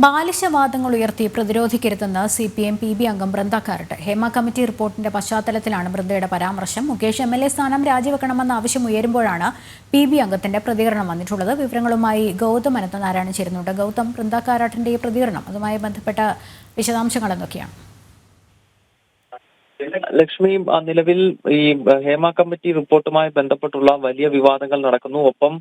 ബാലിശവാദങ്ങൾ ഉയർത്തി പ്രതിരോധിക്കരുതെന്ന് CPM PB അംഗം Brinda Karat. Hema committee റിപ്പോർട്ടിന്റെ പശ്ചാത്തലത്തിലാണ് ബൃന്ദയുടെ പരാമർശം. മുകേഷ് MLA സ്ഥാനം രാജിവെക്കണമെന്ന ആവശ്യം ഉയരുമ്പോഴാണ് PB അംഗത്തിന്റെ പ്രതികരണം വന്നിട്ടുള്ളത്. വിവരങ്ങളുമായി ഗൗതം അനന്തനാരായണൻ ചേരുന്നുണ്ട്. ഗൗതം, ബൃന്ദ കാരാട്ടിന്റെ ഈ പ്രതികരണം, അതുമായി ബന്ധപ്പെട്ട വിശദാംശങ്ങൾ എന്തൊക്കെയാണ്? ലക്ഷ്മി, നിലവിൽ ഈ ഹേമ കമ്മിറ്റി റിപ്പോർട്ടുമായി ബന്ധപ്പെട്ടുള്ള വലിയ വിവാദങ്ങൾ നടക്കുന്നു. ഒപ്പം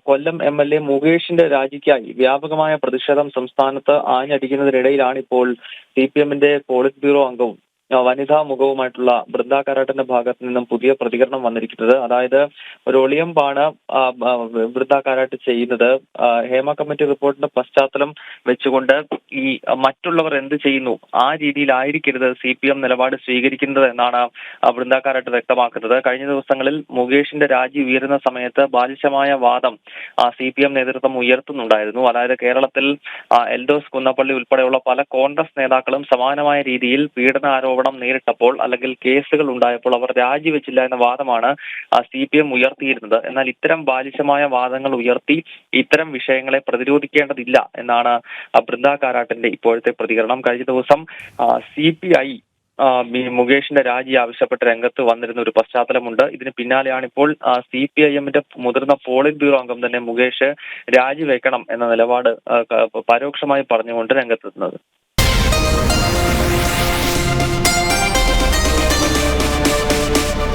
കൊല്ലം MLA മുകേഷിന്റെ രാജിക്കായി വ്യാപകമായ പ്രതിഷേധം സംസ്ഥാനത്ത് ആഞ്ഞടിക്കുന്നതിനിടയിലാണ് ഇപ്പോൾ CPM-ന്റെ പോളിറ്റ് ബ്യൂറോ അംഗവും വനിതാ മുഖവുമായിട്ടുള്ള ബൃന്ദ കാരാട്ടിന്റെ ഭാഗത്ത് നിന്നും പുതിയ പ്രതികരണം വന്നിരിക്കുന്നത്. അതായത് ഒരു ഒളിയമ്പാണ് ബൃന്ദ കാരാട്ട് ചെയ്യുന്നത്. ഹേമ കമ്മിറ്റി റിപ്പോർട്ടിന്റെ പശ്ചാത്തലം വെച്ചുകൊണ്ട് ഈ മറ്റുള്ളവർ എന്ത് ചെയ്യുന്നു ആ രീതിയിലായിരിക്കരുത് CPM നിലപാട് സ്വീകരിക്കുന്നത് എന്നാണ് ബൃന്ദ കാരാട്ട് വ്യക്തമാക്കുന്നത്. കഴിഞ്ഞ ദിവസങ്ങളിൽ മുകേഷിന്റെ രാജി ഉയരുന്ന സമയത്ത് ബാലിശമായ വാദം CPM നേതൃത്വം ഉയർത്തുന്നുണ്ടായിരുന്നു. അതായത് കേരളത്തിൽ എൽദോസ് കുന്നപ്പള്ളി ഉൾപ്പെടെയുള്ള പല കോൺഗ്രസ് നേതാക്കളും സമാനമായ രീതിയിൽ പീഡന ആരോപണം നേരിട്ടപ്പോൾ അല്ലെങ്കിൽ കേസുകൾ ഉണ്ടായപ്പോൾ അവർ രാജിവെച്ചില്ല എന്ന വാദമാണ് CPM ഉയർത്തിയിരുന്നത്. എന്നാൽ ഇത്തരം ബാലിശമായ വാദങ്ങൾ ഉയർത്തി ഇത്തരം വിഷയങ്ങളെ പ്രതിരോധിക്കേണ്ടതില്ല എന്നാണ് ബൃന്ദ കാരാട്ടിന്റെ ഇപ്പോഴത്തെ പ്രതികരണം. കഴിഞ്ഞ ദിവസം CPI മുകേഷിന്റെ രാജി ആവശ്യപ്പെട്ട് രംഗത്ത് വന്നിരുന്ന ഒരു പശ്ചാത്തലമുണ്ട്. ഇതിന് പിന്നാലെയാണ് ഇപ്പോൾ CPIM-ന്റെ മുതിർന്ന പോളിറ്റ് ബ്യൂറോ അംഗം തന്നെ മുകേഷ് രാജിവെക്കണം എന്ന നിലപാട് പരോക്ഷമായി പറഞ്ഞുകൊണ്ട് രംഗത്തെത്തുന്നത്.